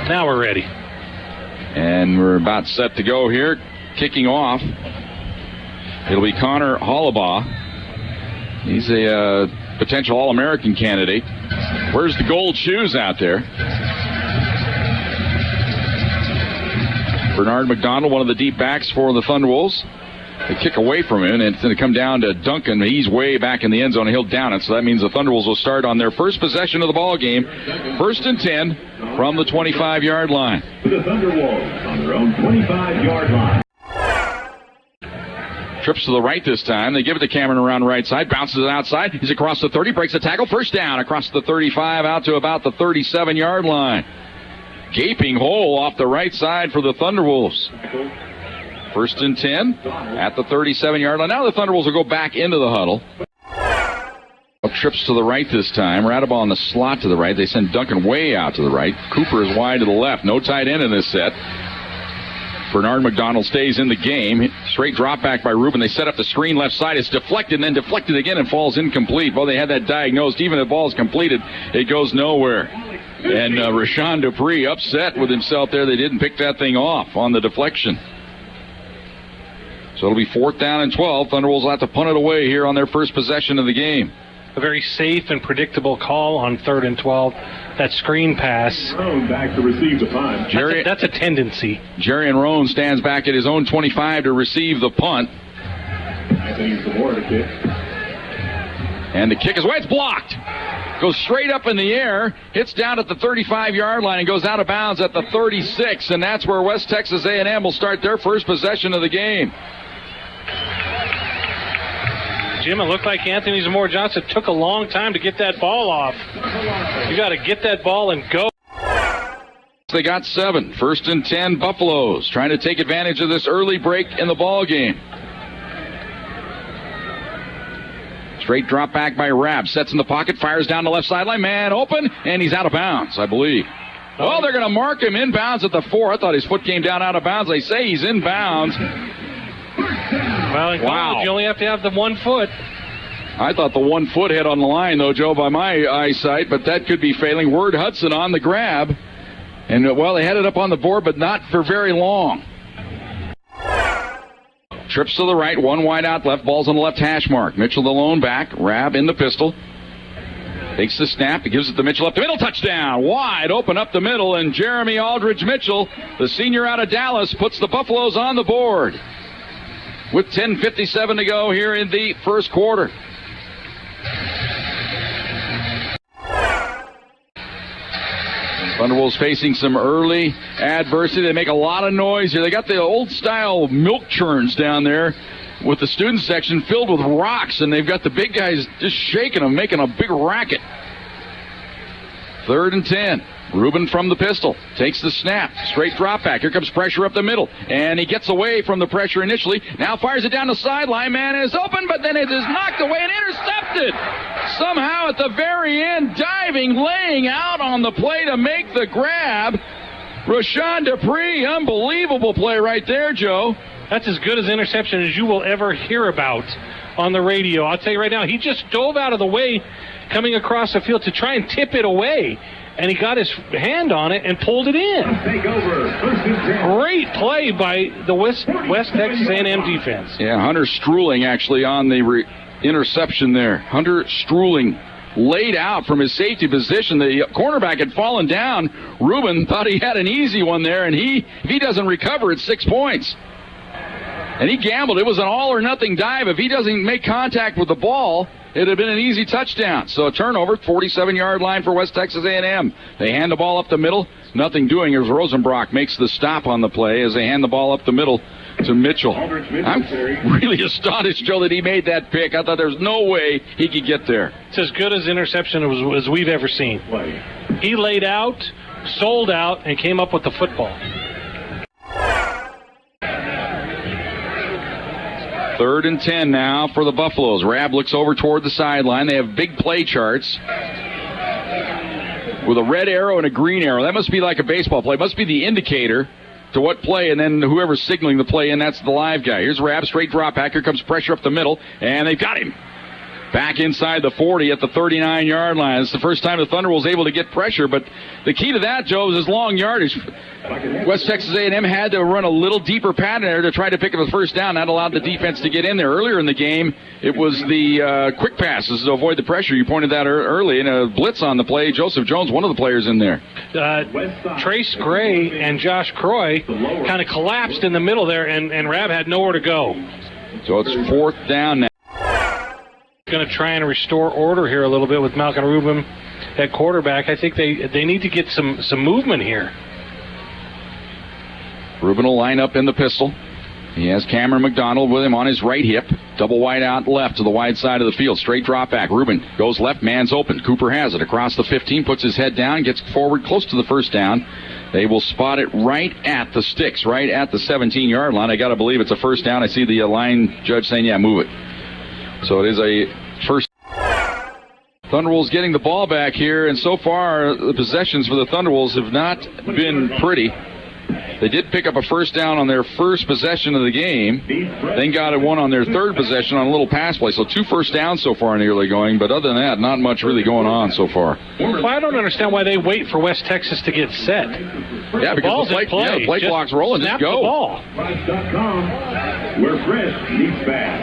Now we're ready. And we're about set to go here. Kicking off, it'll be Connor Hollabaugh. He's a potential All-American candidate. Where's the gold shoes out there? Bernard McDonald, one of the deep backs for the Thunderwolves. They kick away from him, and it's going to come down to Duncan. He's way back in the end zone, and he'll down it. So that means the Thunderwolves will start on their first possession of the ball game. 1st and 10 from the 25-yard line. The Thunderwolves on their own 25-yard line. Trips to the right this time. They give it to Cameron around right side. Bounces it outside. He's across the 30. Breaks the tackle. First down across the 35 out to about the 37-yard line. Gaping hole off the right side for the Thunderwolves. 1st and 10 at the 37-yard line. Now the Thunderwolves will go back into the huddle. Trips to the right this time. Radaball in the slot to the right. They send Duncan way out to the right. Cooper is wide to the left. No tight end in this set. Bernard McDonald stays in the game. Straight drop back by Rubin. They set up the screen left side. It's deflected and then deflected again and falls incomplete. Well, they had that diagnosed. Even if the ball is completed, it goes nowhere. And Rashawn Dupree upset with himself there. They didn't pick that thing off on the deflection. So it'll be 4th down and 12. Thunderwolves will have to punt it away here on their first possession of the game. A very safe and predictable call on 3rd and 12. That screen pass. Roan back to receive the punt. That's a tendency. Jerry Roan stands back at his own 25 to receive the punt. I think it's the more to kick. And the kick is away. It's blocked. Goes straight up in the air, hits down at the 35-yard line, and goes out of bounds at the 36. And that's where West Texas A&M will start their first possession of the game. Jim, it looked like Anthony Zamora Johnson took a long time to get that ball off. You got to get that ball and go. They got 7. 1st and 10 Buffaloes trying to take advantage of this early break in the ball game. Straight drop back by Rabb. Sets in the pocket, fires down the left sideline. Man open, and he's out of bounds, I believe. Well, they're going to mark him inbounds at the 4. I thought his foot came down out of bounds. They say he's inbounds. Well, in college, you only have to have the 1 foot. I thought the 1 foot hit on the line, though, Joe, by my eyesight, but that could be failing. Ward Hudson on the grab. And, well, they had it up on the board, but not for very long. Trips to the right, 1 wide out left, ball's on the left hash mark. Mitchell the lone back, Rabb in the pistol. Takes the snap, he gives it to Mitchell up the middle, touchdown! Wide open up the middle, and Jeremy Aldridge Mitchell, the senior out of Dallas, puts the Buffaloes on the board. With 10:57 to go here in the first quarter. Thunderwolves facing some early adversity. They make a lot of noise here. They got the old-style milk churns down there with the student section filled with rocks, and they've got the big guys just shaking them, making a big racket. 3rd and 10. Rubin from the pistol. Takes the snap. Straight drop back. Here comes pressure up the middle. And he gets away from the pressure initially. Now fires it down the sideline. Man is open, but then it is knocked away and intercepted. Somehow at the very end, diving, laying out on the play to make the grab. Rashawn Dupree, unbelievable play right there, Joe. That's as good as interception as you will ever hear about on the radio. I'll tell you right now, he just dove out of the way coming across the field to try and tip it away. And he got his hand on it and pulled it in. Take over. Great play by the West Texas A&M defense. Yeah, Hunter Struhling actually on the interception there. Hunter Struhling laid out from his safety position. The cornerback had fallen down. Rubin thought he had an easy one there, and if he doesn't recover, it's 6 points. And he gambled. It was an all-or-nothing dive. If he doesn't make contact with the ball, it would have been an easy touchdown. So a turnover, 47-yard line for West Texas A&M. They hand the ball up the middle. Nothing doing as Rosenbrock makes the stop on the play as they hand the ball up the middle to Mitchell. I'm really astonished, Joe, that he made that pick. I thought there was no way he could get there. It's as good as interception as we've ever seen. He laid out, sold out, and came up with the football. 3rd and 10 now for the Buffaloes. Rabb looks over toward the sideline. They have big play charts with a red arrow and a green arrow. That must be like a baseball play. It must be the indicator to what play, and then whoever's signaling the play in, that's the live guy. Here's Rabb, straight drop back. Here comes pressure up the middle, and they've got him. back inside the 40 at the 39-yard line. It's the first time the Thunder was able to get pressure, but the key to that, Joe, is his long yardage. West Texas A&M had to run a little deeper pattern there to try to pick up a first down. That allowed the defense to get in there. Earlier in the game, it was the quick passes to avoid the pressure. You pointed that early, and a blitz on the play. Joseph Jones, one of the players in there. Trace Gray and Josh Croy kind of collapsed in the middle there, and Rab had nowhere to go. So it's fourth down now. Going to try and restore order here a little bit with Malcolm Rubin at quarterback. I think they need to get some movement here. Rubin will line up in the pistol. He has Cameron McDonald with him on his right hip. Double wide out left to the wide side of the field. Straight drop back. Rubin goes left. Man's open. Cooper has it across the 15. Puts his head down. Gets forward close to the first down. They will spot it right at the sticks. Right at the 17-yard line. I got to believe it's a first down. I see the line judge saying, yeah, move it. So it is a first. Thunderwolves getting the ball back here. And so far, the possessions for the Thunderwolves have not been pretty. They did pick up a first down on their first possession of the game, then got one on their third possession on a little pass play. So 2 first downs so far in the early going, but other than that, not much really going on so far. Well, I don't understand why they wait for West Texas to get set. Yeah, because the play clock's rolling. Just go. The ball.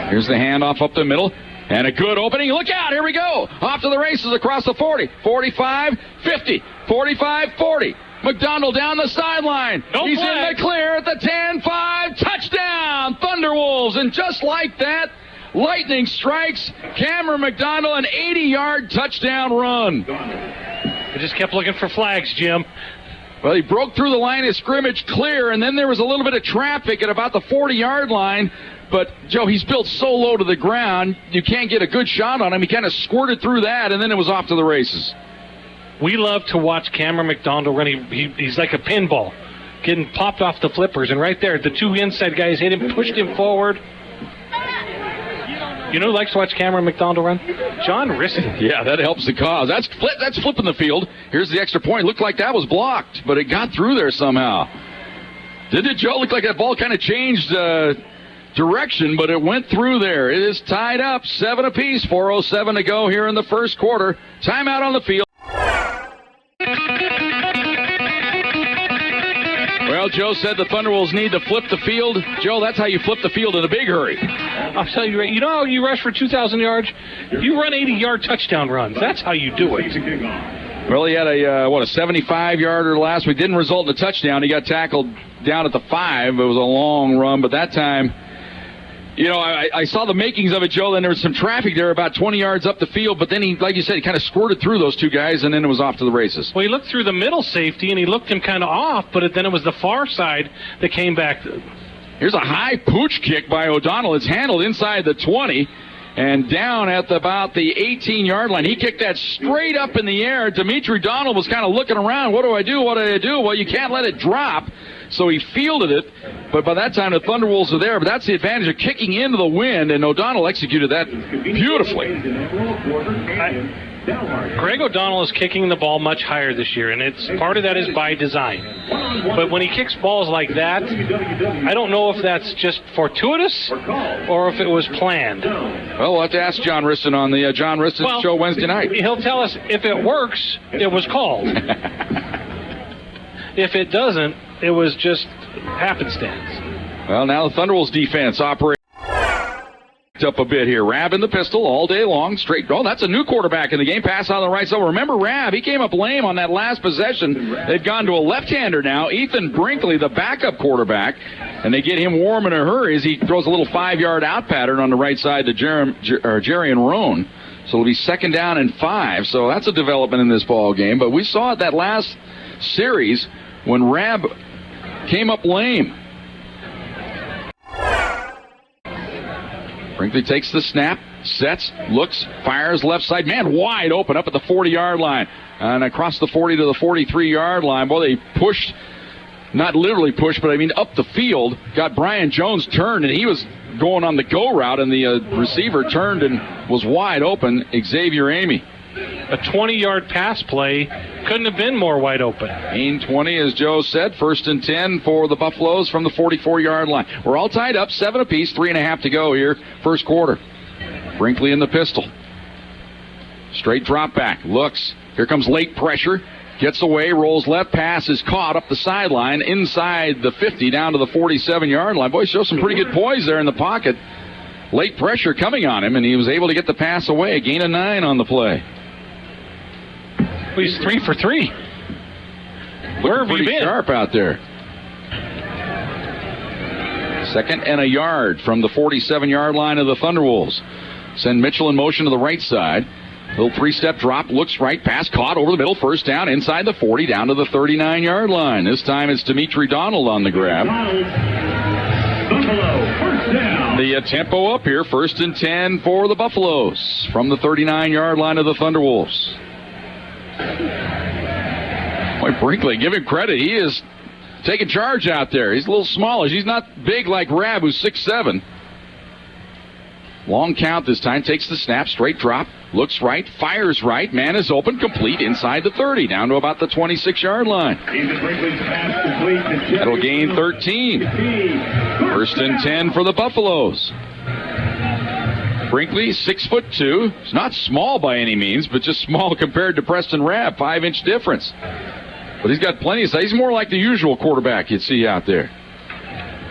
Here's the handoff up the middle. And a good opening. Look out. Here we go. Off to the races across the 40. 45, 50, 45, 40. McDonald down the sideline. He's in the clear at the 10-5. Touchdown, Thunderwolves. And just like that, lightning strikes Cameron McDonald, an 80-yard touchdown run. They just kept looking for flags, Jim. Well, he broke through the line of scrimmage clear, and then there was a little bit of traffic at about the 40-yard line. But, Joe, he's built so low to the ground, you can't get a good shot on him. He kind of squirted through that, and then it was off to the races. We love to watch Cameron McDonald run. He's like a pinball, getting popped off the flippers. And right there, the 2 inside guys hit him, pushed him forward. You know who likes to watch Cameron McDonald run? John Riston. Yeah, that helps the cause. That's flipping the field. Here's the extra point. Looked like that was blocked, but it got through there somehow. Didn't it, Joe? Looked like that ball kind of changed direction, but it went through there. It is tied up, 7 apiece, 4:07 to go here in the first quarter. Timeout on the field. Well, Joe said the Thunderwolves need to flip the field. Joe, that's how you flip the field in a big hurry. I'll tell you, you know how you rush for 2,000 yards? You run 80-yard touchdown runs. That's how you do it. Well, he had a 75-yarder last week. Didn't result in a touchdown. He got tackled down at the 5. It was a long run, but that time, you know, I saw the makings of it, Joe. Then there was some traffic there about 20 yards up the field, but then he, like you said, he kind of squirted through those 2 guys, and then it was off to the races. Well, he looked through the middle safety, and he looked him kind of off, but then it was the far side that came back. Here's a high pooch kick by O'Donnell. It's handled inside the 20 and down at about the 18-yard line. He kicked that straight up in the air. Dimitri Donald was kind of looking around. What do I do? What do I do? Well, you can't let it drop. So he fielded it, but by that time the Thunderwolves are there. But that's the advantage of kicking into the wind, and O'Donnell executed that beautifully. Greg O'Donnell is kicking the ball much higher this year, and it's part of that is by design. But when he kicks balls like that, I don't know if that's just fortuitous or if it was planned. Well, we'll have to ask John Riston on the John Riston show Wednesday night. He'll tell us if it works, it was called. If it doesn't, it was just happenstance. Well, now the Thunderwolves defense operates up a bit here. Rab in the pistol all day long. Straight. Oh, that's a new quarterback in the game. Pass on the right side. Remember Rab, he came up lame on that last possession. They've gone to a left-hander now. Ethan Brinkley, the backup quarterback, and they get him warm in a hurry as he throws a little 5-yard out pattern on the right side to Jerry and Roan. So it'll be 2nd down and 5. So that's a development in this ball game. But we saw it that last series when Rab came up lame. Brinkley takes the snap, sets, looks, fires left side. Man, wide open up at the 40-yard line. And across the 40 to the 43-yard line. Boy, they pushed, not literally pushed, but I mean up the field. Got Brian Jones turned, and he was going on the go route, and the receiver turned and was wide open. Xavier Amy. A 20-yard pass play couldn't have been more wide open. Gain 20, as Joe said. 1st and 10 for the Buffaloes from the 44-yard line. We're all tied up, 7 apiece, 3.5 to go here, first quarter. Brinkley in the pistol. Straight drop back. Looks. Here comes late pressure. Gets away. Rolls left. Pass is caught up the sideline. Inside the 50 down to the 47-yard line. Boy, shows some pretty good poise there in the pocket. Late pressure coming on him, and he was able to get the pass away. A gain of 9 on the play. Well, he's 3 for 3. Where have you been? Sharp out there. 2nd and a yard from the 47-yard line of the Thunderwolves. Send Mitchell in motion to the right side. Little 3-step drop, looks right, pass caught over the middle, first down inside the 40, down to the 39-yard line. This time it's Dimitri Donald on the grab. Buffalo, first down. The tempo up here, 1st and 10 for the Buffaloes from the 39-yard line of the Thunderwolves. Boy, Brinkley, give him credit. He is taking charge out there. He's a little smallish. He's not big like Rab, who's 6'7". Long count this time. Takes the snap. Straight drop. Looks right. Fires right. Man is open. Complete inside the 30. Down to about the 26-yard line. That'll gain 13. 1st and 10 for the Buffaloes. Brinkley, 6'2". He's not small by any means, but just small compared to Preston Rabb. 5-inch difference. But he's got plenty of size. He's more like the usual quarterback you'd see out there.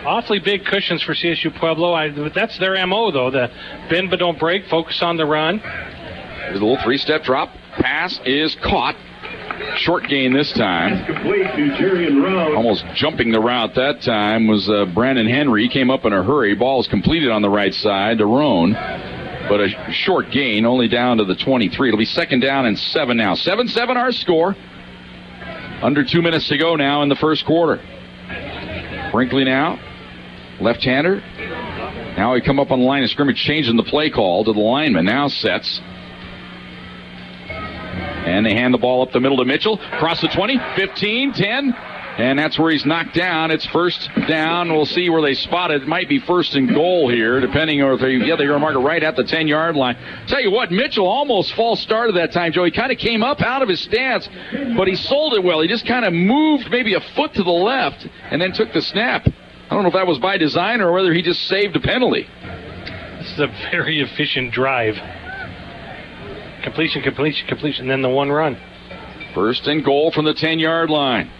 Awfully big cushions for CSU Pueblo. That's their M.O., though. The bend but don't break, focus on the run. There's a little 3-step drop. Pass is caught. Short gain this time. Almost jumping the route that time was Brandon Henry. He came up in a hurry. Ball is completed on the right side to Roan. But a short gain, only down to the 23. It'll be 2nd down and 7 now. 7-7 our score. Under 2 minutes to go now in the first quarter. Brinkley now. Left-hander. Now he come up on the line of scrimmage, changing the play call to the lineman. Now sets. And they hand the ball up the middle to Mitchell. Across the 20, 15, 10. And that's where he's knocked down. It's 1st down. We'll see where they spot it. It might be 1st and goal here, depending on if they're going to mark it right at the 10-yard line. Tell you what, Mitchell almost false started that time, Joe. He kind of came up out of his stance, but he sold it well. He just kind of moved maybe a foot to the left and then took the snap. I don't know if that was by design or whether he just saved a penalty. This is a very efficient drive. Completion, then the one run. 1st and goal from the 10-yard line.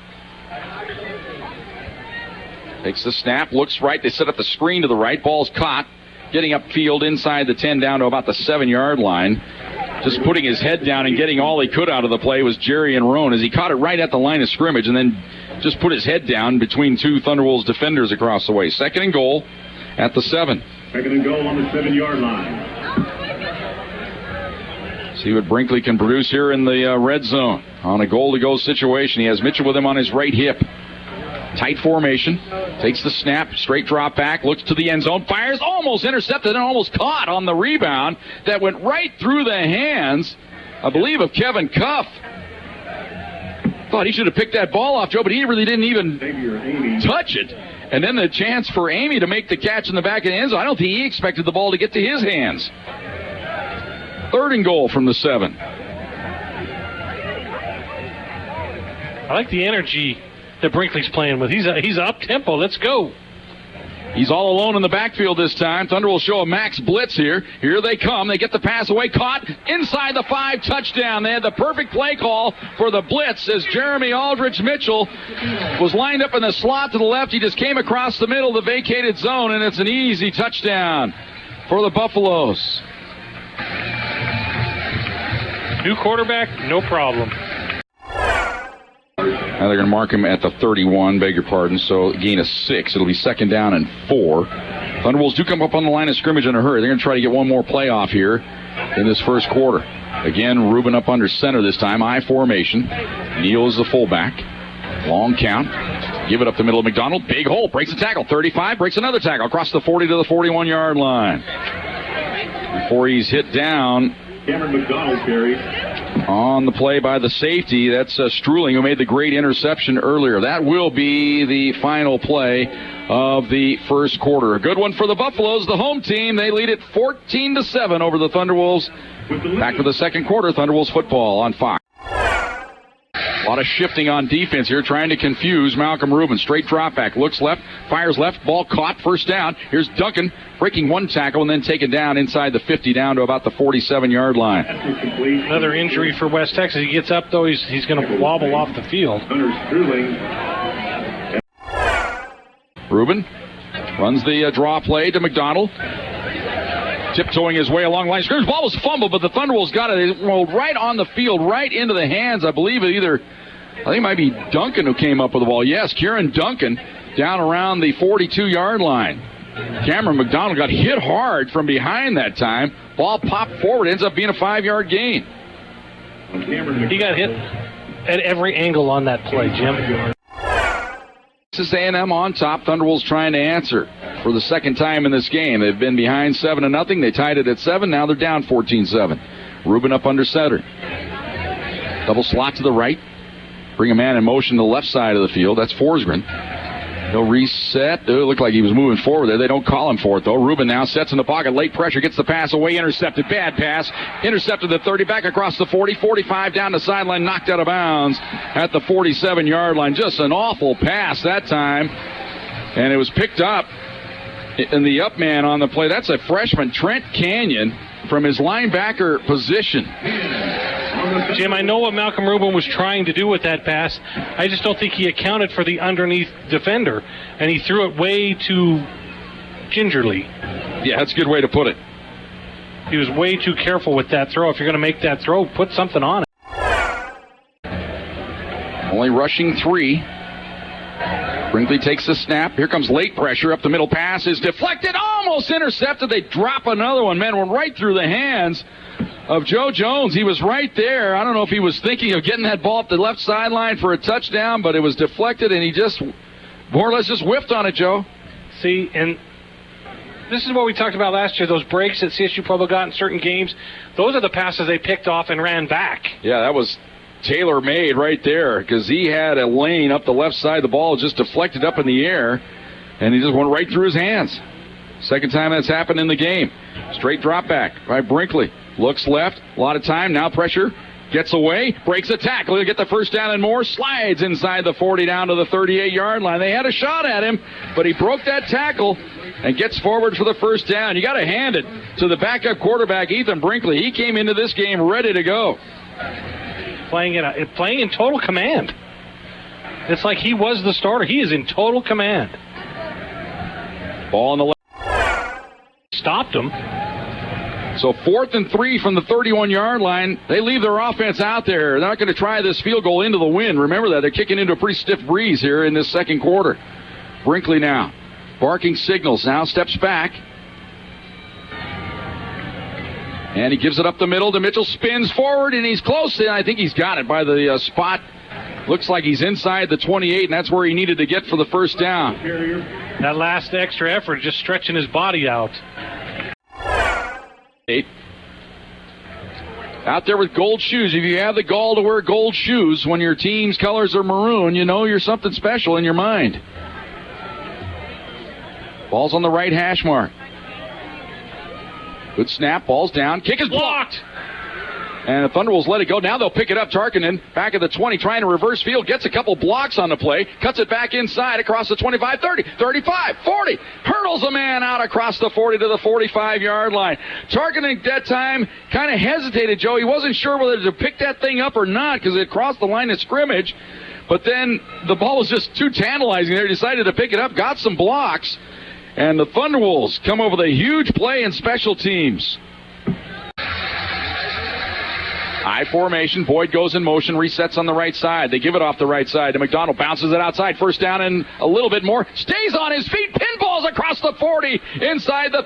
Takes the snap, looks right. They set up the screen to the right. Ball's caught. Getting upfield inside the 10 down to about the 7-yard line. Just putting his head down and getting all he could out of the play was Jerry and Roan as he caught it right at the line of scrimmage and then just put his head down between 2 Thunderwolves defenders across the way. 2nd and goal at the 7. 2nd and goal on the 7-yard line. See what Brinkley can produce here in the red zone. On a goal-to-go situation, he has Mitchell with him on his right hip. Tight formation. Takes the snap. Straight drop back. Looks to the end zone. Fires. Almost intercepted and almost caught on the rebound. That went right through the hands, I believe, of Kevin Cuff. Thought he should have picked that ball off, Joe, but he really didn't even touch it. And then the chance for Amy to make the catch in the back of the end zone. I don't think he expected the ball to get to his hands. 3rd and goal from the 7. I like the energy that Brinkley's playing with. He's up-tempo. Let's go. He's all alone in the backfield this time. Thunder will show a max blitz here. Here they come. They get the pass away. Caught inside the 5. Touchdown. They had the perfect play call for the blitz as Jeremy Aldrich Mitchell was lined up in the slot to the left. He just came across the middle of the vacated zone, and it's an easy touchdown for the Buffaloes. New quarterback, no problem. Now they're going to mark him at the 31, beg your pardon, so gain of 6. It'll be 2nd down and 4. Thunderwolves do come up on the line of scrimmage in a hurry. They're going to try to get one more play off here in this first quarter. Again, Rubin up under center this time, I formation. Neal is the fullback. Long count. Give it up the middle of McDonald. Big hole. Breaks a tackle. 35. Breaks another tackle. Across the 40 to the 41-yard line. Before he's hit down. Cameron McDonald carries. On the play by the safety, that's Struhling, who made the great interception earlier. That will be the final play of the first quarter. A good one for the Buffaloes, the home team. They lead it 14-7 over the Thunderwolves. Back for the second quarter, Thunderwolves football on Fox. lot of shifting on defense here, trying to confuse Malcolm Rubin. Straight drop back, looks left, fires left, ball caught, first down. Here's Duncan breaking one tackle and then taken down inside the 50 down to about the 47-yard line. Another injury for West Texas. He gets up, though, he's going to wobble off the field. Rubin runs the draw play to McDonald. Tiptoeing his way along line. Scrimmage. Ball was fumbled, but the Thunderwolves got it. It rolled right on the field, right into the hands, I believe, I think it might be Duncan who came up with the ball. Yes, Kieran Duncan down around the 42-yard line. Cameron McDonald got hit hard from behind that time. Ball popped forward, ends up being a 5-yard gain. He got hit at every angle on that play, Jim. Texas A&M on top. Thunderwolves trying to answer for the second time in this game. They've been behind 7-0. They tied it at 7. Now they're down 14-7. Rubin up under center. Double slot to the right. Bring a man in motion to the left side of the field. That's Forsgren. He'll reset. It looked like he was moving forward there. They don't call him for it, though. Rubin now sets in the pocket. Late pressure. Gets the pass away. Intercepted. Bad pass. Intercepted the 30. Back across the 40. 45 down the sideline. Knocked out of bounds at the 47-yard line. Just an awful pass that time. And it was picked up in the up man on the play. That's a freshman, Trent Canyon, from his linebacker position. Jim, I know what Malcolm Rubin was trying to do with that pass. I just don't think he accounted for the underneath defender, and he threw it way too gingerly. Yeah, that's a good way to put it. He was way too careful with that throw. If you're going to make that throw, put something on it. Only rushing 3. Brinkley takes the snap. Here comes late pressure. Up the middle. Pass is deflected. Almost intercepted. They drop another one. Man, went right through the hands of Joe Jones. He was right there. I don't know if he was thinking of getting that ball up the left sideline for a touchdown, but it was deflected, and he just more or less just whiffed on it, Joe. See, and this is what we talked about last year, those breaks that CSU Pueblo got in certain games. Those are the passes they picked off and ran back. Yeah, that was tailor-made right there, because he had a lane up the left side. The ball just deflected up in the air, and he just went right through his hands. Second time that's happened in the game. Straight drop back by Brinkley. Looks left, a lot of time, now pressure, gets away, breaks a tackle, he'll get the first down and more, slides inside the 40 down to the 38-yard line. They had a shot at him, but he broke that tackle and gets forward for the first down. You got to hand it to the backup quarterback, Ethan Brinkley. He came into this game ready to go. Playing in total command. It's like he was the starter. He is in total command. Ball on the left. Stopped him. So 4th and 3 from the 31-yard line. They leave their offense out there. They're not going to try this field goal into the wind. Remember that. They're kicking into a pretty stiff breeze here in this second quarter. Brinkley now barking signals. Now steps back. And he gives it up the middle to Mitchell. Spins forward, and he's close. And I think he's got it by the spot. Looks like he's inside the 28, and that's where he needed to get for the first down. That last extra effort, just stretching his body out. Out there with gold shoes. If you have the gall to wear gold shoes when your team's colors are maroon, you know you're something special in your mind. Ball's on the right hash mark. Good snap. Ball's down. Kick is blocked. And the Thunderwolves let it go. Now they'll pick it up. Tarkinen back at the 20, trying to reverse field. Gets a couple blocks on the play. Cuts it back inside across the 25, 30, 35, 40. Hurdles a man out across the 40 to the 45-yard line. Tarkinen at that time kind of hesitated, Joe. He wasn't sure whether to pick that thing up or not because it crossed the line of scrimmage. But then the ball was just too tantalizing there. He decided to pick it up, got some blocks. And the Thunderwolves come over with a huge play in special teams. I formation. Boyd goes in motion, resets on the right side. They give it off the right side to McDonald. Bounces it outside. First down and a little bit more. Stays on his feet. Pinballs across the 40. Inside the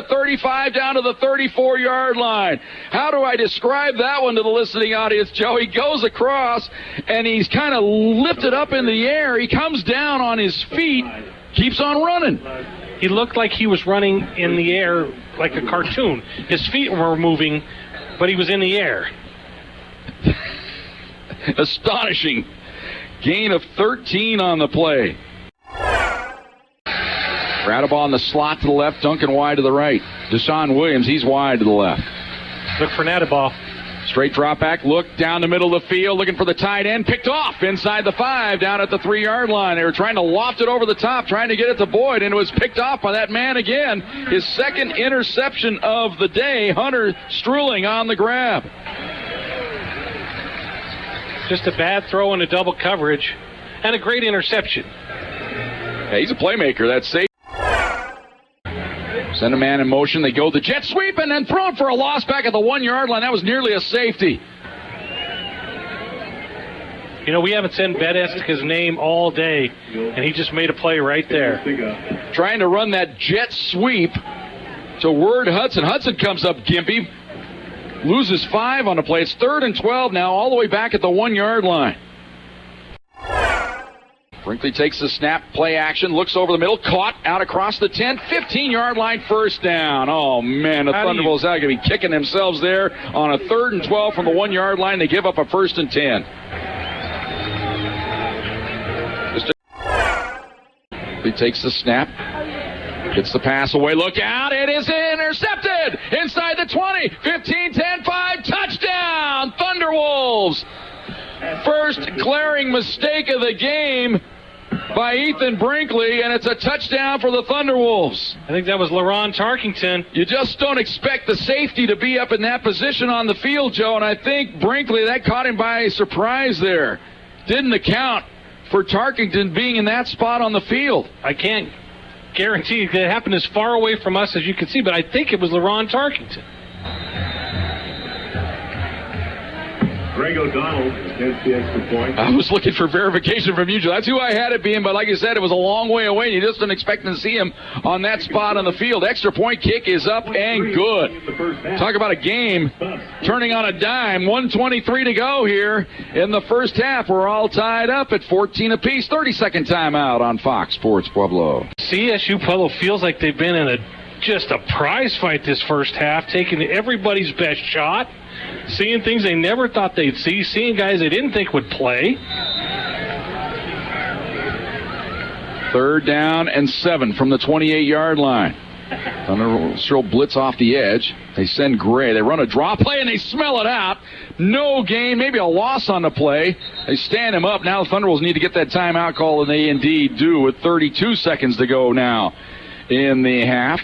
35 down to the 34-yard line. How do I describe that one to the listening audience, Joe? He goes across and he's kind of lifted up in the air. He comes down on his feet. Keeps on running. He looked like he was running in the air like a cartoon. His feet were moving, but he was in the air. Astonishing. Gain of 13 on the play. Radaball in the slot to the left, Duncan wide to the right. Deshaun Williams, he's wide to the left. Look for Nadaball. Straight drop back, look down the middle of the field, looking for the tight end, picked off inside the 5, down at the 3-yard line. They were trying to loft it over the top, trying to get it to Boyd, and it was picked off by that man again. His second interception of the day, Hunter Struling on the grab. Just a bad throw into double coverage, and a great interception. Yeah, he's a playmaker, that's safe. Send a man in motion. They go the jet sweep and then throw it for a loss back at the 1-yard line. That was nearly a safety. You know, we haven't said Baptist's name all day, and he just made a play right there. Trying to run that jet sweep to Word Hudson. Hudson comes up gimpy. Loses 5 on the play. It's 3rd and 12 now, all the way back at the 1-yard line. Brinkley takes the snap, play action, looks over the middle, caught out across the 10, 15-yard line, first down. Oh, man, the Thunderbolts are going to be kicking themselves there on a 3rd and 12 from the 1-yard line. They give up a 1st and 10. He takes the snap, gets the pass away, look out, it is intercepted inside the 20, 15, 10, 5, touchdown, Thunderwolves. First glaring mistake of the game by Ethan Brinkley, and it's a touchdown for the Thunderwolves. I think that was LaRon Tarkington. You just don't expect the safety to be up in that position on the field, Joe, and I think Brinkley, that caught him by surprise there. Didn't account for Tarkington being in that spot on the field. I can't guarantee it happened as far away from us as you can see, but I think it was LaRon Tarkington. Greg O'Donnell against the extra point. I was looking for verification from you, Joe. That's who I had it being, but like you said, it was a long way away. You just didn't expect to see him on that spot on the field. Extra point kick is up and good. Talk about a game turning on a dime. 1:23 to go here in the first half. We're all tied up at 14 apiece. 30-second timeout on Fox Sports Pueblo. CSU Pueblo feels like they've been in just a prize fight this first half, taking everybody's best shot. Seeing things they never thought they'd see. Seeing guys they didn't think would play. 3rd down and 7 from the 28-yard line. Thunder still blitz off the edge. They send Gray. They run a draw play and they smell it out. No gain, maybe a loss on the play. They stand him up. Now the Thunderbolts need to get that timeout call, and they indeed do with 32 seconds to go now in the half.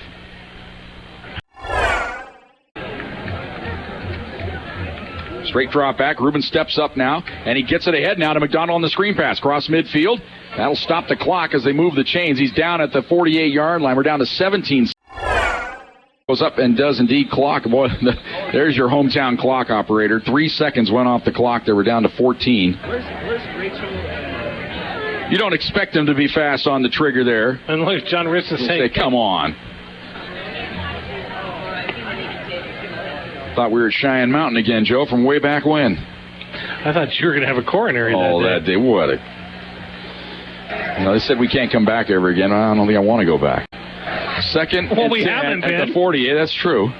Straight drop back. Rubin steps up now, and he gets it ahead now to McDonald on the screen pass. Cross midfield. That'll stop the clock as they move the chains. He's down at the 48-yard line. We're down to 17. Goes up and does indeed clock. Boy, there's your hometown clock operator. 3 seconds went off the clock. They were down to 14. You don't expect them to be fast on the trigger there. And look, John Ritson saying, come on. Thought we were at Cheyenne Mountain again, Joe, from way back when. I thought you were going to have a coronary that day. What? They said we can't come back ever again. I don't think I want to go back. Second well, we haven't at the 48. That's true.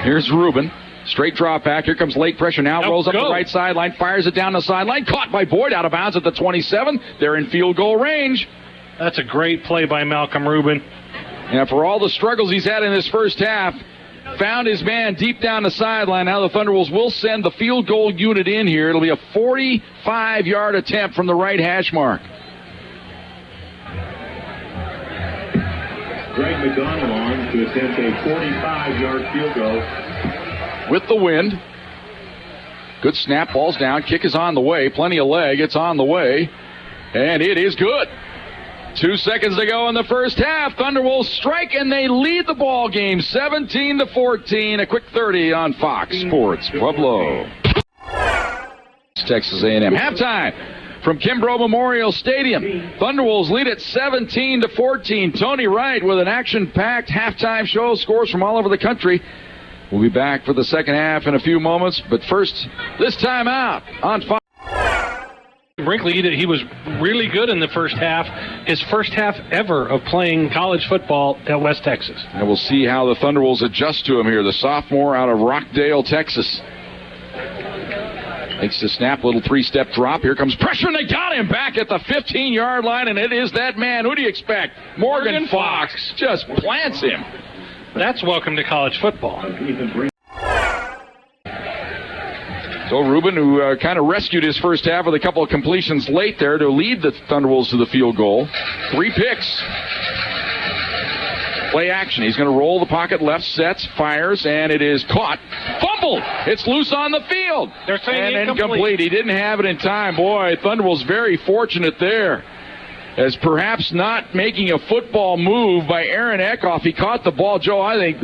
Here's Rubin. Straight drop back. Here comes late pressure now. Rolls up the right sideline. Fires it down the sideline. Caught by Boyd out of bounds at the 27. They're in field goal range. That's a great play by Malcolm Rubin. And for all the struggles he's had in this first half, found his man deep down the sideline. Now the Thunderbolts will send the field goal unit in here. It'll be a 45-yard attempt from the right hash mark. Greg McDonald on to attempt a 45-yard field goal. With the wind. Good snap, ball's down. Kick is on the way. Plenty of leg. It's on the way. And it is good. 2 seconds to go in the first half. Thunderwolves strike, and they lead the ball game 17-14. A quick 30 on Fox Sports Pueblo. Texas A&M. Halftime from Kimbrough Memorial Stadium. Thunderwolves lead at 17-14. Tony Wright with an action-packed halftime show. Scores from all over the country. We'll be back for the second half in a few moments. But first, this time out on Fox. Brinkley, he was really good in the first half. His first half ever of playing college football at West Texas. And we'll see how the Thunderwolves adjust to him here. The sophomore out of Rockdale, Texas. Makes the snap, little 3-step drop. Here comes pressure, and they got him back at the 15-yard line, and it is that man. Who do you expect? Morgan Fox just plants him. That's welcome to college football. So Ruben, who kind of rescued his first half with a couple of completions late there to lead the Thunderwolves to the field goal. 3 picks. Play action. He's going to roll the pocket left, sets, fires, and it is caught. Fumbled. It's loose on the field. They're saying and incomplete. He didn't have it in time. Boy, Thunderwolves very fortunate there. As perhaps not making a football move by Aaron Eckhoff. He caught the ball. Joe, I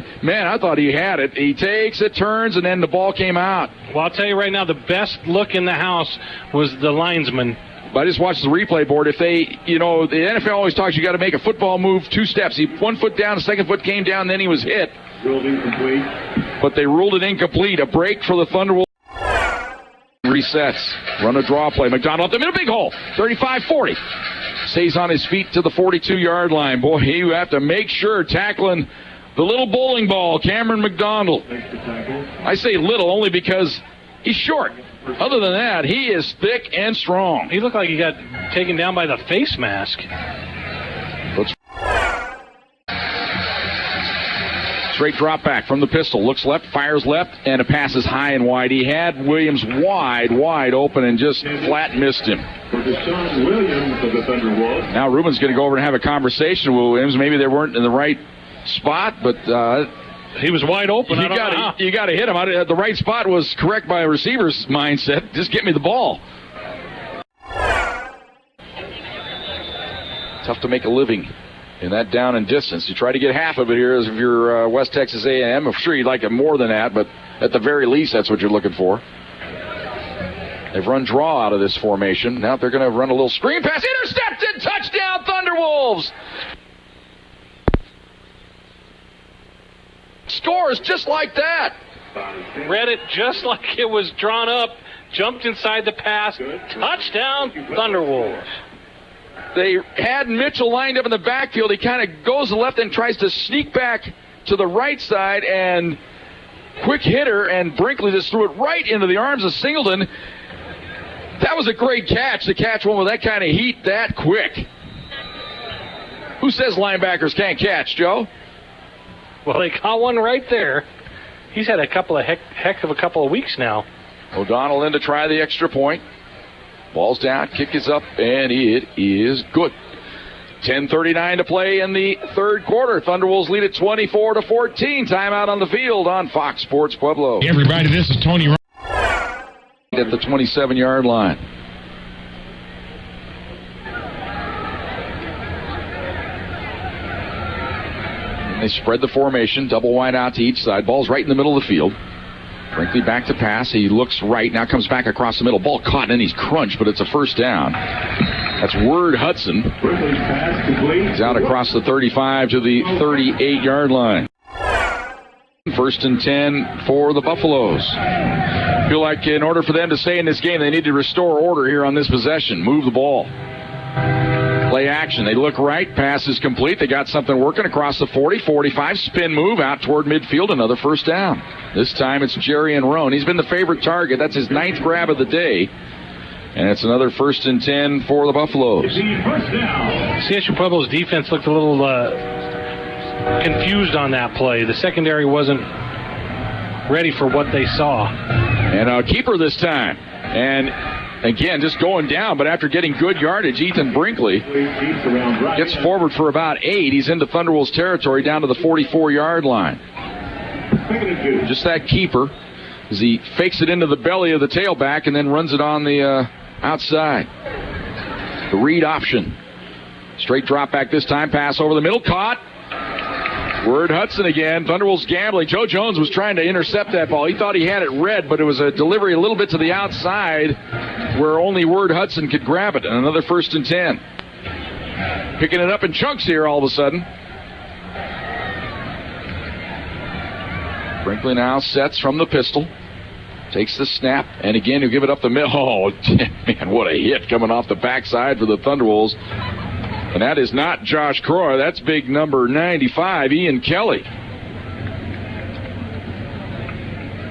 thought he had it. He takes it, turns, and then the ball came out. Well, I'll tell you right now, the best look in the house was the linesman. I just watched the replay board. If they, the NFL always talks you got to make a football move 2 steps. He 1 foot down, the second foot came down, then he was hit. Ruled incomplete. But they ruled it incomplete. A break for the Thunderwolves. Resets. Run a draw play. McDonald up the middle, big hole. 35-40. Stays on his feet to the 42-yard line. Boy, you have to make sure tackling the little bowling ball, Cameron McDonald. I say little only because he's short. Other than that, he is thick and strong. He looked like he got taken down by the face mask. Straight drop back from the pistol. Looks left, fires left, and a pass is high and wide. He had Williams wide open and just flat missed him. For Deshaun Williams of the Thunderwolves. Now Ruben's going to go over and have a conversation with Williams. Maybe they weren't in the right spot, but he was wide open. You got to hit him. The right spot was correct by a receiver's mindset. Just get me the ball. Tough to make a living in that down and distance. You try to get half of it here as if you're West Texas A&M. I'm sure you'd like it more than that, but at the very least, that's what you're looking for. They've run draw out of this formation. Now they're going to run a little screen pass. Intercepted! Touchdown, Thunderwolves! Scores just like that. Read it just like it was drawn up. Jumped inside the pass. Touchdown, Thunderwolves. They had Mitchell lined up in the backfield. He kind of goes to the left and tries to sneak back to the right side, and quick hitter, and Brinkley just threw it right into the arms of Singleton. That was a great catch to catch one with that kind of heat that quick. Who says linebackers can't catch, Joe? Well, they caught one right there. He's had a couple of heck of a couple of weeks now. O'Donnell in to try the extra point. Ball's down, kick is up, and it is good. 10:39 to play in the third quarter. Thunderwolves lead at 24-14. Timeout on the field on Fox Sports Pueblo. Hey everybody, this is Tony At the 27-yard line. And they spread the formation, double wide out to each side. Ball's right in the middle of the field. Brinkley back to pass. He looks right. Now comes back across the middle. Ball caught, and then he's crunched, but it's a first down. That's Word Hudson. He's out across the 35 to the 38-yard line. First and 10 for the Buffaloes. Feel like in order for them to stay in this game, they need to restore order here on this possession. Move the ball. Play action. They look right. Pass is complete. They got something working across the 40, 45. Spin move out toward midfield. Another first down. This time it's Jerry and Roan. He's been the favorite target. That's his 9th grab of the day. And it's another first and 10 for the Buffaloes. CSU Pueblo's defense looked a little confused on that play. The secondary wasn't ready for what they saw. And a keeper this time. And again, just going down, but after getting good yardage, Ethan Brinkley gets forward for about 8. He's into Thunderwolves territory down to the 44-yard line. Just that keeper as he fakes it into the belly of the tailback and then runs it on the outside. The read option. Straight drop back this time. Pass over the middle. Caught. Word Hudson again. Thunderwolves gambling. Joe Jones was trying to intercept that ball. He thought he had it read, but it was a delivery a little bit to the outside where only Word Hudson could grab it. And another first and 10. Picking it up in chunks here all of a sudden. Brinkley now sets from the pistol. Takes the snap, and again he'll give it up the middle. Oh, man, what a hit coming off the backside for the Thunderwolves. And that is not Josh Croy. That's big number 95, Ian Kelly.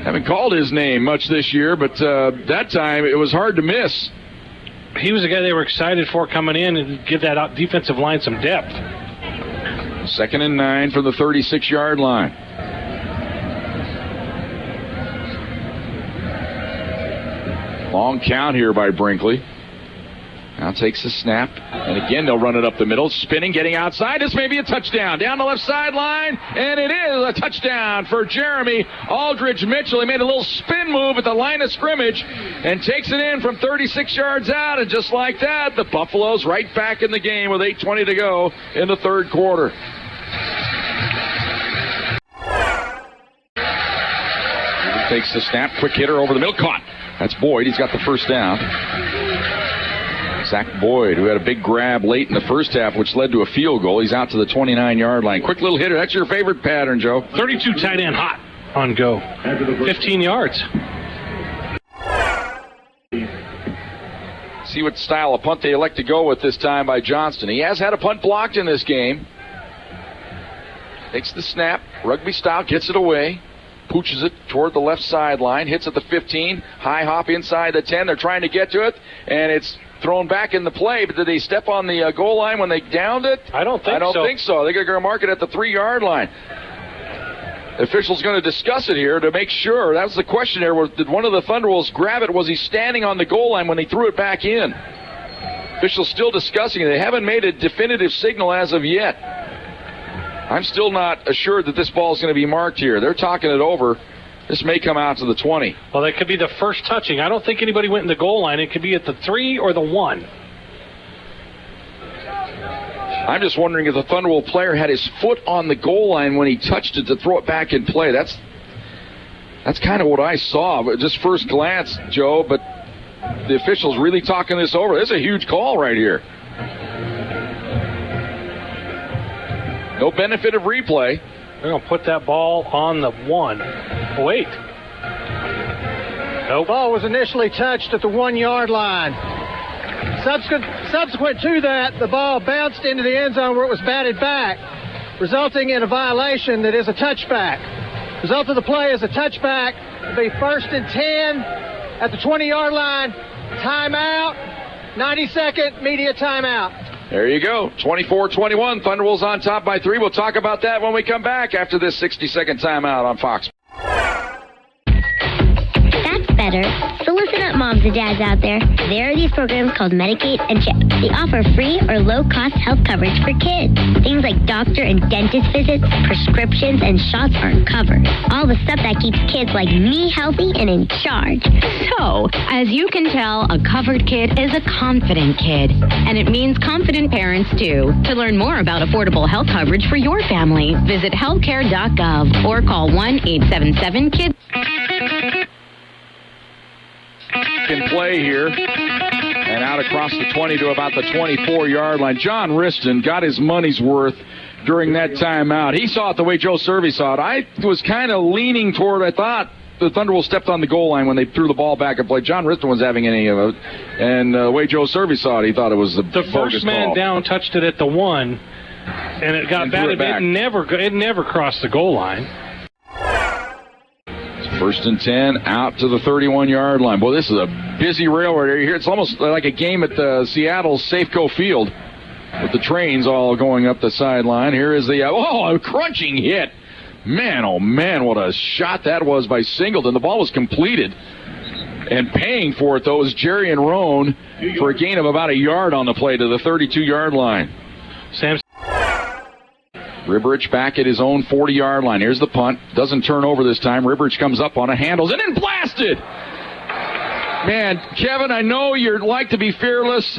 Haven't called his name much this year, but that time it was hard to miss. He was the guy they were excited for coming in and give that defensive line some depth. 2nd and 9 from the 36-yard line. Long count here by Brinkley. Now takes the snap, and again they'll run it up the middle, spinning, getting outside. This may be a touchdown. Down the left sideline, and it is a touchdown for Jeremy Aldridge Mitchell. He made a little spin move at the line of scrimmage and takes it in from 36 yards out, and just like that, the Buffaloes right back in the game with 8:20 to go in the third quarter. Takes the snap, quick hitter over the middle, caught. That's Boyd. He's got the first down. Zach Boyd, who had a big grab late in the first half, which led to a field goal. He's out to the 29-yard line. Quick little hitter. That's your favorite pattern, Joe. 32 tight end hot on go. 15 yards. See what style of punt they elect to go with this time by Johnston. He has had a punt blocked in this game. Takes the snap, rugby style, gets it away. Pooches it toward the left sideline, hits at the 15, high hop inside the 10. They're trying to get to it, and it's thrown back in the play. But did they step on the goal line when they downed it? I don't think so. They're going to mark it at the 3-yard line. The official's going to discuss it here to make sure. That was the question there. Did one of the Thunderwolves grab it? Was he standing on the goal line when they threw it back in? Officials still discussing it. They haven't made a definitive signal as of yet. I'm still not assured that this ball is going to be marked here. They're talking it over. This may come out to the 20. Well, that could be the first touching. I don't think anybody went in the goal line. It could be at the 3 or the 1. I'm just wondering if the Thunderbolt player had his foot on the goal line when he touched it to throw it back in play. That's kind of what I saw, but just first glance, Joe. But the officials really talking this over. This is a huge call right here. No benefit of replay. They're going to put that ball on the 1. Wait. Nope. Ball was initially touched at the 1-yard line. Subsequent to that, the ball bounced into the end zone where it was batted back, resulting in a violation that is a touchback. Result of the play is a touchback. It'll be 1st and 10 at the 20-yard line. Timeout. 90-second media timeout. There you go. 24-21. Thunderwolves on top by 3. We'll talk about that when we come back after this 60-second timeout on Fox. That's better. So listen up, moms and dads out there. There are these programs called Medicaid and CHIP. They offer free or low-cost health coverage for kids. Things like doctor and dentist visits, prescriptions, and shots aren't covered. All the stuff that keeps kids like me healthy and in charge. So, as you can tell, a covered kid is a confident kid. And it means confident parents, too. To learn more about affordable health coverage for your family, visit healthcare.gov or call 1-877-KIDS. In play here, and out across the 20 to about the 24-yard line. John Riston got his money's worth during that timeout. He saw it the way Joe Cervi saw it. I was kind of leaning toward, I thought the Thunderwolves stepped on the goal line when they threw the ball back and played. John Riston was having any of it, and the way Joe Cervi saw it, he thought it was the first man call. Down touched it at the 1, and it got batted. It never crossed the goal line. 1st and 10, out to the 31-yard line. Boy, this is a busy railroad area here. It's almost like a game at the Seattle Safeco Field with the trains all going up the sideline. Here is the, a crunching hit. Man, oh man, what a shot that was by Singleton. The ball was completed. And paying for it, though, is Jerry and Roan for a gain of about a yard on the play to the 32-yard line. Ribberich back at his own 40-yard line. Here's the punt. Doesn't turn over this time. Ribberich comes up on it, handles it, and blasted! Man, Kevin, I know you like to be fearless.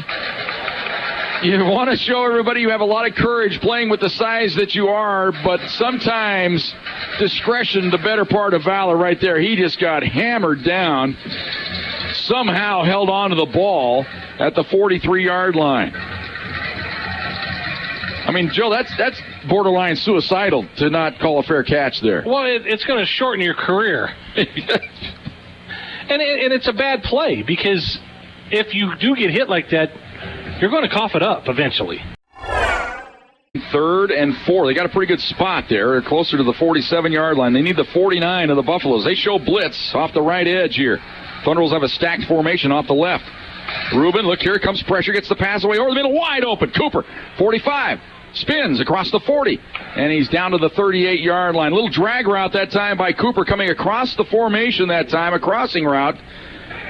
You want to show everybody you have a lot of courage playing with the size that you are, but sometimes discretion, the better part of valor right there. He just got hammered down, somehow held on to the ball at the 43-yard line. I mean, Joe, that's borderline suicidal to not call a fair catch there. Well, it's going to shorten your career. and it's a bad play because if you do get hit like that, you're going to cough it up eventually. 3rd and 4. They got a pretty good spot there. They're closer to the 47-yard line. They need the 49 of the Buffaloes. They show blitz off the right edge here. Thunderwolves have a stacked formation off the left. Rubin, look, here comes pressure, gets the pass away over the middle, wide open. Cooper, 45, spins across the 40, and he's down to the 38-yard line. A little drag route that time by Cooper coming across the formation that time, a crossing route.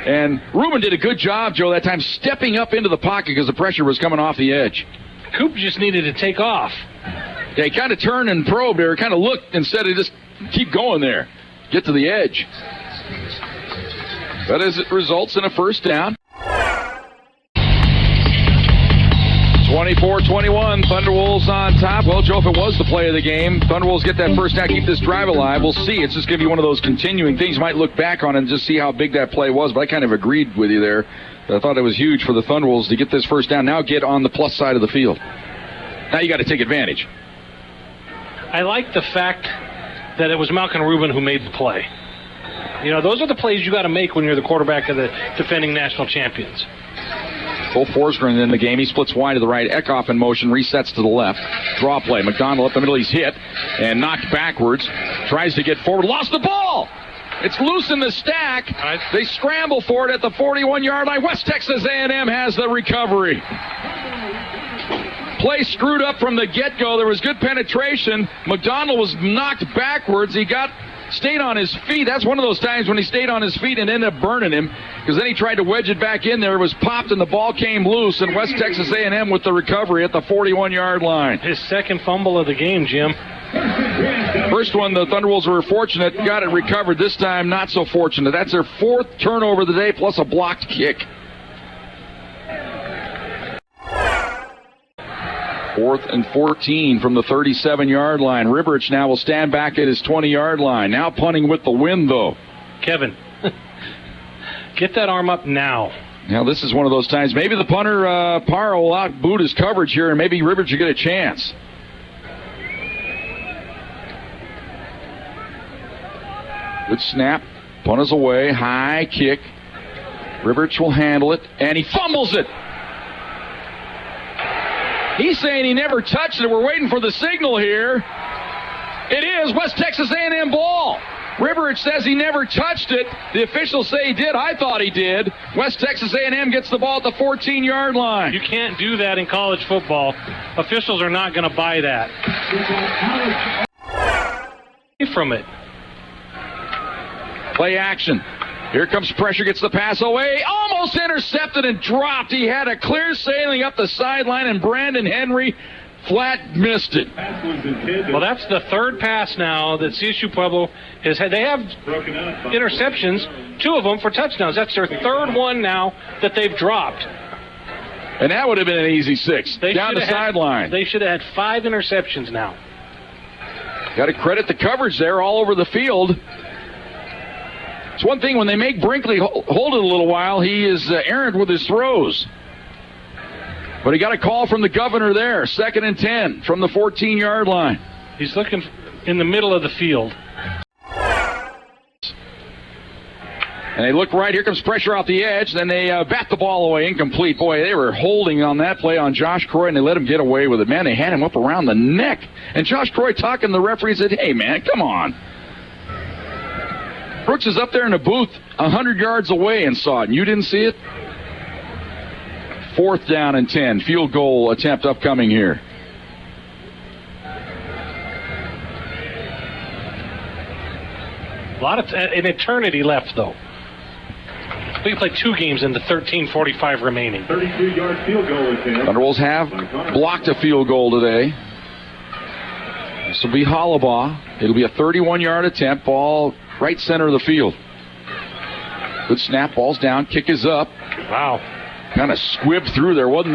And Rubin did a good job, Joe, that time stepping up into the pocket because the pressure was coming off the edge. Coop just needed to take off. Yeah, he kind of turned and probed there, kind of looked instead of just keep going there. Get to the edge. But as it results in a first down. 24-21, Thunderwolves on top. Well, Joe, if it was the play of the game, Thunderwolves get that first down, keep this drive alive. We'll see. It's just going to be one of those continuing things. You might look back on it and just see how big that play was, but I kind of agreed with you there. I thought it was huge for the Thunderwolves to get this first down. Now get on the plus side of the field. Now you got to take advantage. I like the fact that it was Malcolm Rubin who made the play. You know, those are the plays you got to make when you're the quarterback of the defending national champions. Bo Forsgren in the game. He splits wide to the right. Eckhoff in motion. Resets to the left. Draw play. McDonald up the middle. He's hit and knocked backwards. Tries to get forward. Lost the ball. It's loose in the stack. They scramble for it at the 41-yard line. West Texas A&M has the recovery. Play screwed up from the get-go. There was good penetration. McDonald was knocked backwards. He stayed on his feet. That's one of those times when he stayed on his feet and ended up burning him, because then he tried to wedge it back in there. It was popped and the ball came loose, and West Texas A&M with the recovery at the 41-yard line. His second fumble of the game, Jim. First one, the Thunderwolves were fortunate, got it recovered. This time, not so fortunate. That's their fourth turnover of the day, plus a blocked kick. 4th and 14 from the 37-yard line. Riverich now will stand back at his 20-yard line. Now punting with the wind, though. Kevin, get that arm up now. Now, this is one of those times. Maybe the punter, Parra, will outboot his coverage here, and maybe Riverich will get a chance. Good snap. Punt is away. High kick. Riverich will handle it, and he fumbles it. He's saying he never touched it. We're waiting for the signal here. It is West Texas A&M ball. Riverich says he never touched it. The officials say he did. I thought he did. West Texas A&M gets the ball at the 14-yard line. You can't do that in college football. Officials are not going to buy that. From it. Play action. Here comes pressure, gets the pass away, almost intercepted and dropped. He had a clear sailing up the sideline, and Brandon Henry flat missed it. Well, that's the third pass now that CSU Pueblo has had. They have interceptions, 2 of them for touchdowns. That's their third one now that they've dropped. And that would have been an easy 6. Down the sideline. They should have had 5 interceptions now. Got to credit the coverage there all over the field. It's one thing when they make Brinkley hold it a little while, he is errant with his throws. But he got a call from the governor there, 2nd and 10 from the 14-yard line. He's looking in the middle of the field. And they look right. Here comes pressure off the edge. Then they bat the ball away, incomplete. Boy, they were holding on that play on Josh Croy, and they let him get away with it. Man, they had him up around the neck. And Josh Croy talking to the referee said, hey, man, come on. Brooks is up there in the booth 100 yards away and saw it, and you didn't see it? 4th down and 10. Field goal attempt upcoming here. A lot of an eternity left, though. We can play 2 games in the 13:45 remaining. 32-yard field goal attempt. Thunderwolves have blocked a field goal today. This will be Hollabaugh. It'll be a 31-yard attempt. Ball right center of the field. Good snap. Ball's down. Kick is up. Wow. Kind of squibbed through there. Wasn't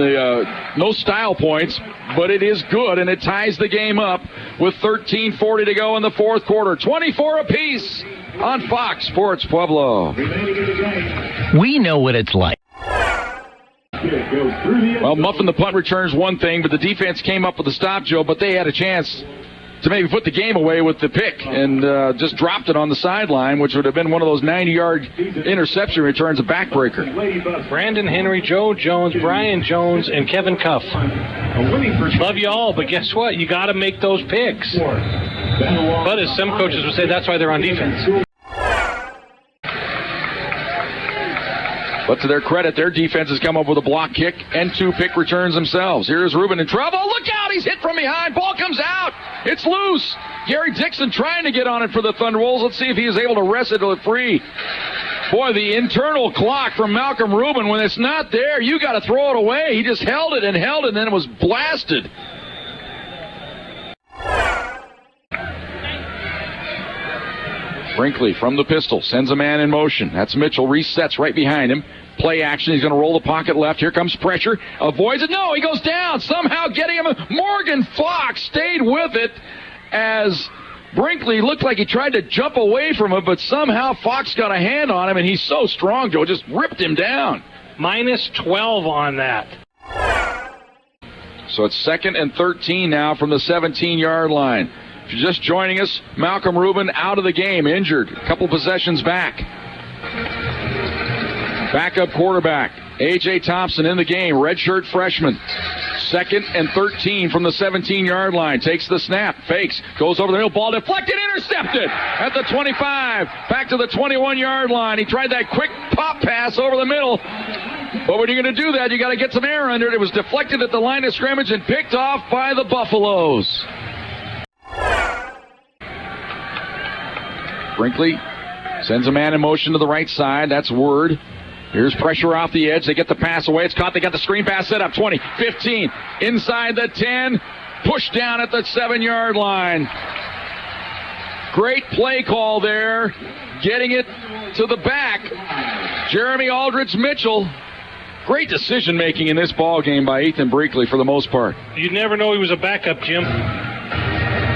no style points, but it is good, and it ties the game up with 13:40 to go in the 4th quarter. 24 apiece on Fox Sports Pueblo. We know what it's like. Well, muffing the punt returns one thing, but the defense came up with a stop, Joe, but they had a chance to maybe put the game away with the pick and just dropped it on the sideline, which would have been one of those 90-yard interception returns, a backbreaker. Brandon Henry, Joe Jones, Brian Jones, and Kevin Cuff. Love you all, but guess what? You got to make those picks. But as some coaches would say, that's why they're on defense. But to their credit, their defense has come up with a block kick and 2 pick returns themselves. Here's Rubin in trouble. Look out! He's hit from behind. Ball comes out. It's loose. Gary Dixon trying to get on it for the Thunderwolves. Let's see if he is able to wrest it free. Boy, the internal clock from Malcolm Rubin, when it's not there, you got to throw it away. He just held it, and then it was blasted. Brinkley from the pistol sends a man in motion. That's Mitchell. Resets right behind him. Play action. He's going to roll the pocket left. Here comes pressure. Avoids it. No, he goes down. Somehow getting him. Morgan Fox stayed with it as Brinkley looked like he tried to jump away from him, but somehow Fox got a hand on him, and he's so strong, Joe, just ripped him down. Minus 12 on that. So it's 2nd and 13 now from the 17-yard line. If you're just joining us, Malcolm Rubin out of the game, injured. A couple possessions back. Backup quarterback, A.J. Thompson in the game, redshirt freshman. 2nd and 13 from the 17-yard line. Takes the snap, fakes, goes over the middle, ball deflected, intercepted at the 25. Back to the 21-yard line. He tried that quick pop pass over the middle. But when you're going to do that, you got to get some air under it. It was deflected at the line of scrimmage and picked off by the Buffaloes. Brinkley sends a man in motion to the right side. That's Word. Here's pressure off the edge. They get the pass away. It's caught. They got the screen pass set up. 20, 15, inside the 10. Pushed down at the 7-yard line. Great play call there. Getting it to the back. Jeremy Aldridge Mitchell. Great decision making in this ball game by Ethan Brinkley for the most part. You'd never know he was a backup, Jim.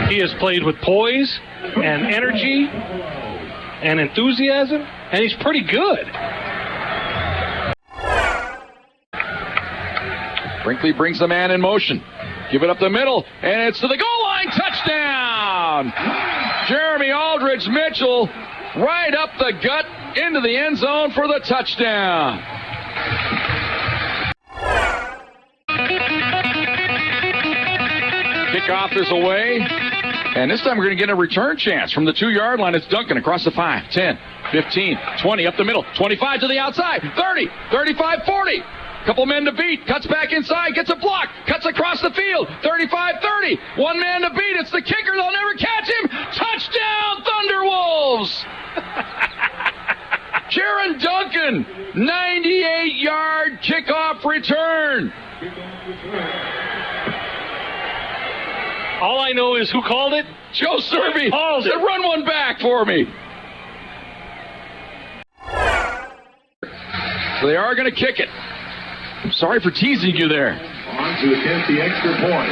He has played with poise and energy and enthusiasm, and he's pretty good. Brinkley brings the man in motion. Give it up the middle, and it's to the goal line. Touchdown! Jeremy Aldridge Mitchell right up the gut into the end zone for the touchdown. Kickoff is away. And this time we're going to get a return chance from the 2-yard line. It's Duncan across the 5, 10, 15, 20, up the middle, 25 to the outside, 30, 35, 40. Couple men to beat, cuts back inside, gets a block, cuts across the field, 35, 30. One man to beat, it's the kicker, they'll never catch him. Touchdown, Thunderwolves! Jaron Duncan, 98-yard kickoff return. All I know is who called it? Joe Cervi said, run one back for me. So they are going to kick it. I'm sorry for teasing you there. On to attempt the extra point.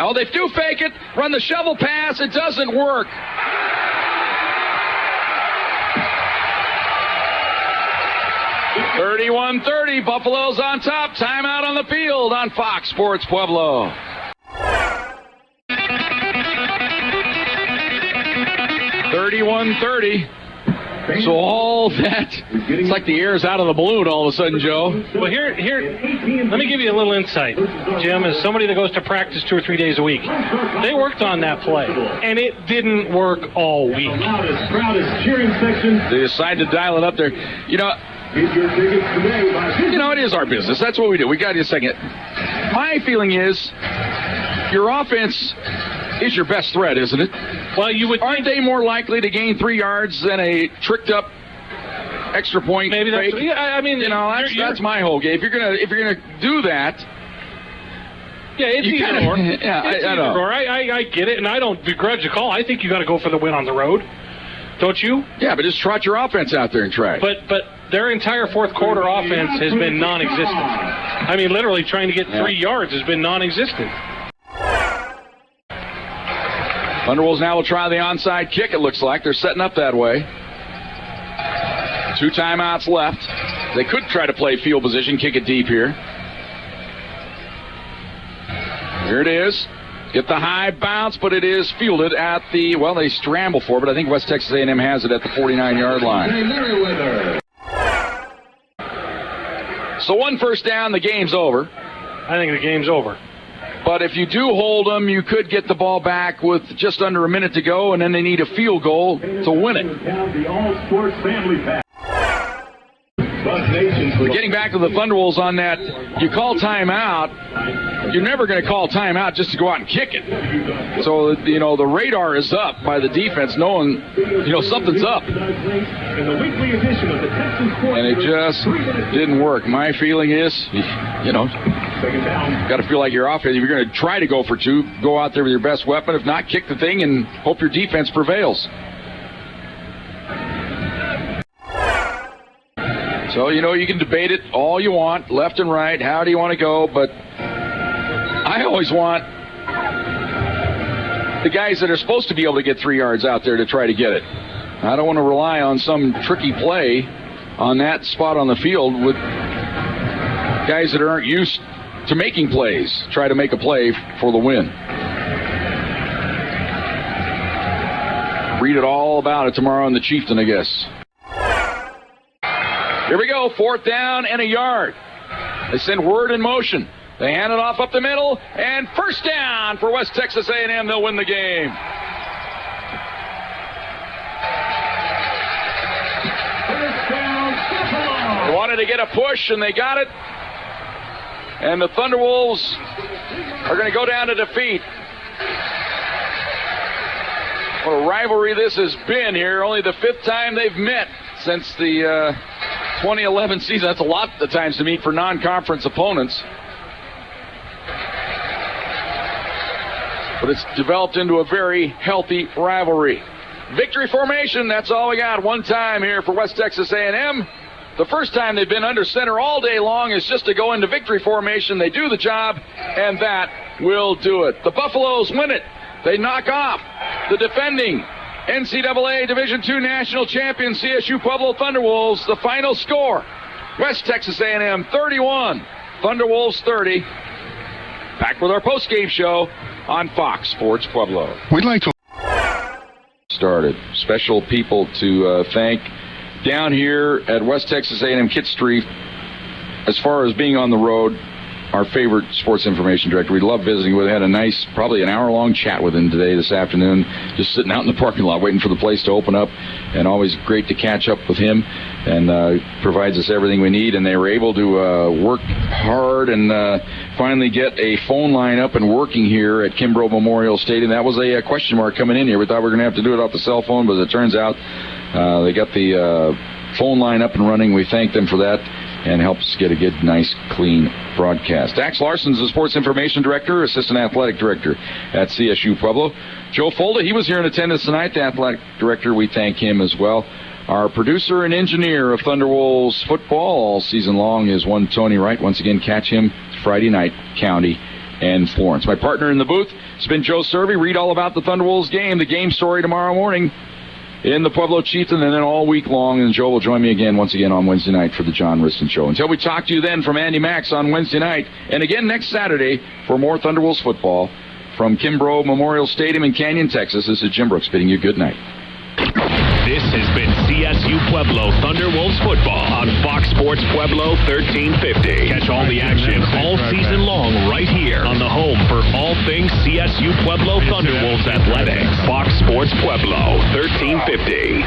Oh, they do fake it. Run the shovel pass. It doesn't work. (31-30). Buffalo's on top. Timeout on the field on Fox Sports Pueblo. (31-30). So all that, it's like the air's out of the balloon all of a sudden, Joe. Well, here, let me give you a little insight, Jim, as somebody that goes to practice 2 or 3 days a week. They worked on that play, and it didn't work all week. They decided to dial it up there. You know, it is our business. That's what we do. We got to second it. My feeling is your offense is your best threat, isn't it? Well, aren't they more likely to gain 3 yards than a tricked up extra point? Maybe that's, fake? Yeah, I mean, that's my whole game. If you're gonna do that, yeah, it's either or. Yeah, I know. I get it, and I don't begrudge a call. I think you got to go for the win on the road, don't you? Yeah, but just trot your offense out there and try. But their entire fourth quarter offense has been non-existent. I mean, literally trying to get 3 yards has been non-existent. Thunderwolves now will try the onside kick, it looks like. They're setting up that way. 2 timeouts left. They could try to play field position, kick it deep here. Here it is. Get the high bounce, but it is fielded at the, well, they scramble for it, but I think West Texas A&M has it at the 49-yard line. So 1 first down, the game's over. I think the game's over. But if you do hold them, you could get the ball back with just under a minute to go, and then they need a field goal to win it. Getting back to the Thunderwolves on that, you call timeout, you're never going to call timeout just to go out and kick it. So, the radar is up by the defense knowing, something's up. And it just didn't work. My feeling is, got to feel like you're off. If you're going to try to go for two, go out there with your best weapon. If not, kick the thing and hope your defense prevails. So, you can debate it all you want, left and right. How do you want to go? But I always want the guys that are supposed to be able to get 3 yards out there to try to get it. I don't want to rely on some tricky play on that spot on the field with guys that aren't used to making plays. Try to make a play for the win. Read it all about it tomorrow in the Chieftain, I guess. Here we go, 4th down and a yard. They send Word in motion. They hand it off up the middle, and 1st down for West Texas A&M. They'll win the game. They wanted to get a push, and they got it. And the Thunderwolves are going to go down to defeat. What a rivalry this has been here. Only the 5th time they've met since the 2011 season. That's a lot of times to meet for non-conference opponents. But it's developed into a very healthy rivalry. Victory formation, that's all we got. One time here for West Texas A&M. The first time they've been under center all day long is just to go into victory formation. They do the job, and that will do it. The Buffaloes win it. They knock off the defending NCAA Division II National Champion CSU Pueblo Thunderwolves. The final score, West Texas A&M 31, Thunderwolves 30. Back with our post-game show on Fox Sports Pueblo. We'd like to started. Special people to thank down here at West Texas A&M, Kit Strief. As far as being on the road, our favorite sports information director. We love visiting with him. Had a nice, probably an hour-long chat with him this afternoon, just sitting out in the parking lot waiting for the place to open up, and always great to catch up with him, and provides us everything we need. And they were able to work hard and finally get a phone line up and working here at Kimbrough Memorial Stadium. That was a question mark coming in here. We thought we were going to have to do it off the cell phone, but it turns out they got the phone line up and running. We thank them for that, and helps get a good, nice, clean broadcast. Dax Larson is the Sports Information Director, Assistant Athletic Director at CSU Pueblo. Joe Folda, he was here in attendance tonight, the Athletic Director. We thank him as well. Our producer and engineer of Thunderwolves football all season long is one Tony Wright. Once again, catch him Friday night, County and Florence. My partner in the booth has been Joe Cervi. Read all about the Thunderwolves game, the game story tomorrow morning in the Pueblo Chieftain, and then all week long. And Joe will join me again, once again, on Wednesday night for the John Riston Show. Until we talk to you then from Andy Max on Wednesday night, and again next Saturday for more Thunderwolves football from Kimbrough Memorial Stadium in Canyon, Texas. This is Jim Brooks bidding you good night. This has been CSU Pueblo Thunderwolves football on Fox Sports Pueblo 1350. Catch all the action all season long right here on the home for all things CSU Pueblo Thunderwolves athletics. Fox Sports Pueblo 1350.